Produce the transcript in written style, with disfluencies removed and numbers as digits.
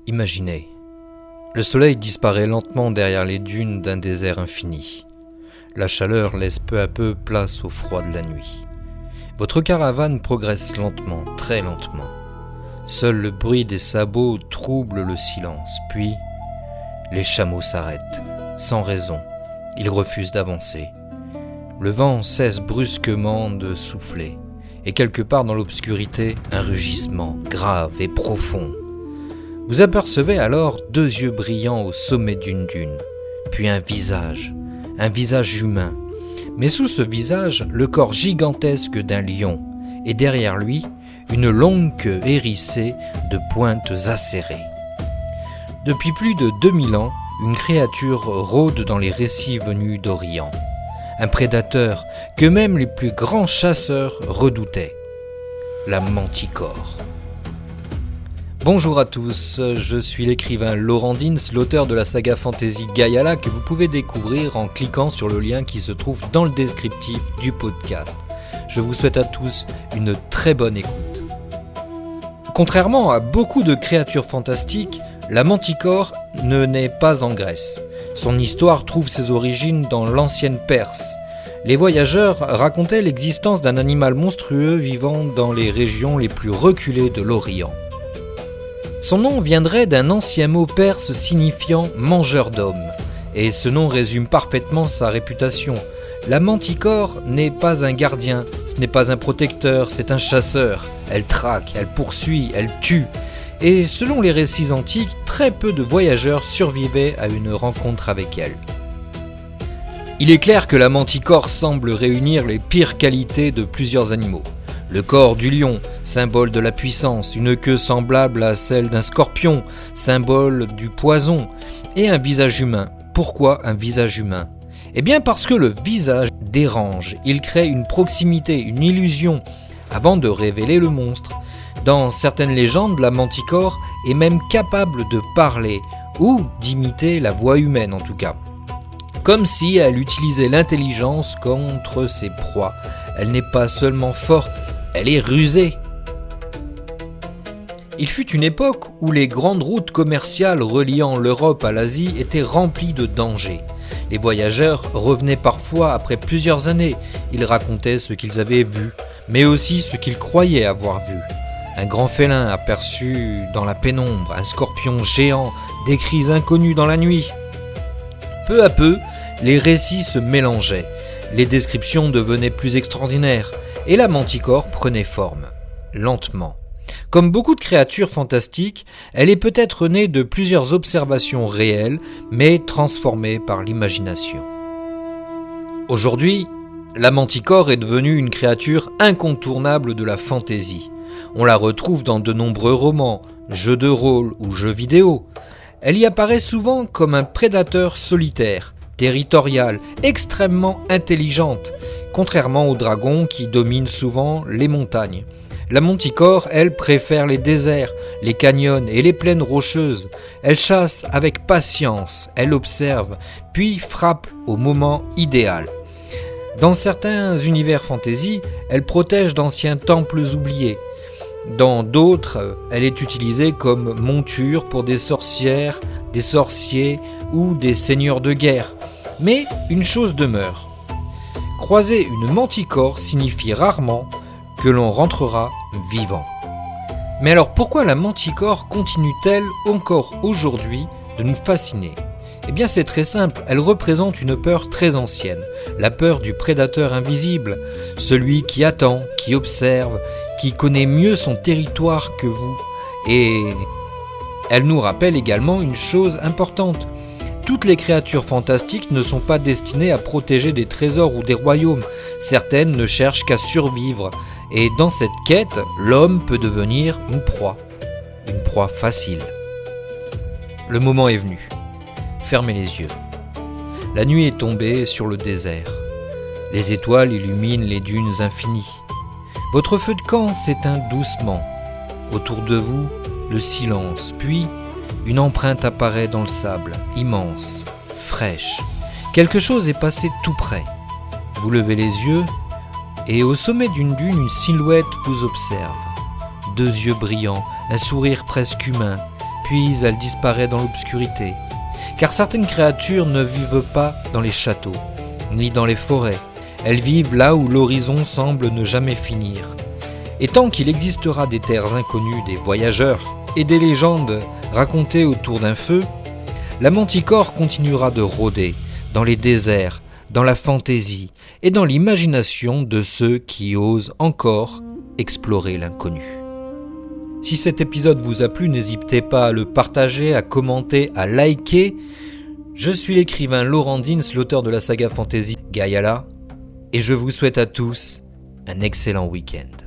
Imaginez, le soleil disparaît lentement derrière les dunes d'un désert infini. La chaleur laisse peu à peu place au froid de la nuit. Votre caravane progresse lentement, très lentement. Seul le bruit des sabots trouble le silence, puis les chameaux s'arrêtent, sans raison. Ils refusent d'avancer. Le vent cesse brusquement de souffler, et quelque part dans l'obscurité, un rugissement grave et profond. Vous apercevez alors 2 yeux brillants au sommet d'une dune, puis un visage humain. Mais sous ce visage, le corps gigantesque d'un lion, et derrière lui, une longue queue hérissée de pointes acérées. Depuis plus de 2000 ans, une créature rôde dans les récits venus d'Orient. Un prédateur que même les plus grands chasseurs redoutaient. La manticore. Bonjour à tous, je suis l'écrivain Laurent Dins, l'auteur de la saga fantasy Gaiala que vous pouvez découvrir en cliquant sur le lien qui se trouve dans le descriptif du podcast. Je vous souhaite à tous une très bonne écoute. Contrairement à beaucoup de créatures fantastiques, la manticore ne naît pas en Grèce. Son histoire trouve ses origines dans l'ancienne Perse. Les voyageurs racontaient l'existence d'un animal monstrueux vivant dans les régions les plus reculées de l'Orient. Son nom viendrait d'un ancien mot perse signifiant « mangeur d'hommes », et ce nom résume parfaitement sa réputation. La manticore n'est pas un gardien, ce n'est pas un protecteur, c'est un chasseur. Elle traque, elle poursuit, elle tue. Et selon les récits antiques, très peu de voyageurs survivaient à une rencontre avec elle. Il est clair que la manticore semble réunir les pires qualités de plusieurs animaux. Le corps du lion, symbole de la puissance, une queue semblable à celle d'un scorpion, symbole du poison, et un visage humain. Pourquoi un visage humain ? Eh bien parce que le visage dérange, il crée une proximité, une illusion, avant de révéler le monstre. Dans certaines légendes, la manticore est même capable de parler, ou d'imiter la voix humaine en tout cas. Comme si elle utilisait l'intelligence contre ses proies. Elle n'est pas seulement forte, elle est rusée. Il fut une époque où les grandes routes commerciales reliant l'Europe à l'Asie étaient remplies de dangers. Les voyageurs revenaient parfois après plusieurs années. Ils racontaient ce qu'ils avaient vu, mais aussi ce qu'ils croyaient avoir vu. Un grand félin aperçu dans la pénombre, un scorpion géant, des cris inconnus dans la nuit. Peu à peu, les récits se mélangeaient. Les descriptions devenaient plus extraordinaires. Et la manticore prenait forme, lentement. Comme beaucoup de créatures fantastiques, elle est peut-être née de plusieurs observations réelles, mais transformées par l'imagination. Aujourd'hui, la manticore est devenue une créature incontournable de la fantaisie. On la retrouve dans de nombreux romans, jeux de rôle ou jeux vidéo. Elle y apparaît souvent comme un prédateur solitaire, territorial, extrêmement intelligente, contrairement aux dragons qui dominent souvent les montagnes. La manticore, elle, préfère les déserts, les canyons et les plaines rocheuses. Elle chasse avec patience, elle observe, puis frappe au moment idéal. Dans certains univers fantasy, elle protège d'anciens temples oubliés. Dans d'autres, elle est utilisée comme monture pour des sorcières, des sorciers ou des seigneurs de guerre. Mais une chose demeure. Croiser une manticore signifie rarement que l'on rentrera vivant. Mais alors pourquoi la manticore continue-t-elle encore aujourd'hui de nous fasciner ? Eh bien c'est très simple, elle représente une peur très ancienne, la peur du prédateur invisible, celui qui attend, qui observe, qui connaît mieux son territoire que vous. Et elle nous rappelle également une chose importante. Toutes les créatures fantastiques ne sont pas destinées à protéger des trésors ou des royaumes. Certaines ne cherchent qu'à survivre. Et dans cette quête, l'homme peut devenir une proie facile. Le moment est venu. Fermez les yeux. La nuit est tombée sur le désert. Les étoiles illuminent les dunes infinies. Votre feu de camp s'éteint doucement. Autour de vous, le silence, puis une empreinte apparaît dans le sable, immense, fraîche. Quelque chose est passé tout près. Vous levez les yeux et au sommet d'une dune, une silhouette vous observe. 2 yeux brillants, un sourire presque humain, puis elle disparaît dans l'obscurité. Car certaines créatures ne vivent pas dans les châteaux, ni dans les forêts. Elles vivent là où l'horizon semble ne jamais finir. Et tant qu'il existera des terres inconnues, des voyageurs et des légendes racontées autour d'un feu, la manticore continuera de rôder dans les déserts, dans la fantaisie et dans l'imagination de ceux qui osent encore explorer l'inconnu. Si cet épisode vous a plu, n'hésitez pas à le partager, à commenter, à liker. Je suis l'écrivain Laurent Dins, l'auteur de la saga fantasy Gaiala, et je vous souhaite à tous un excellent week-end.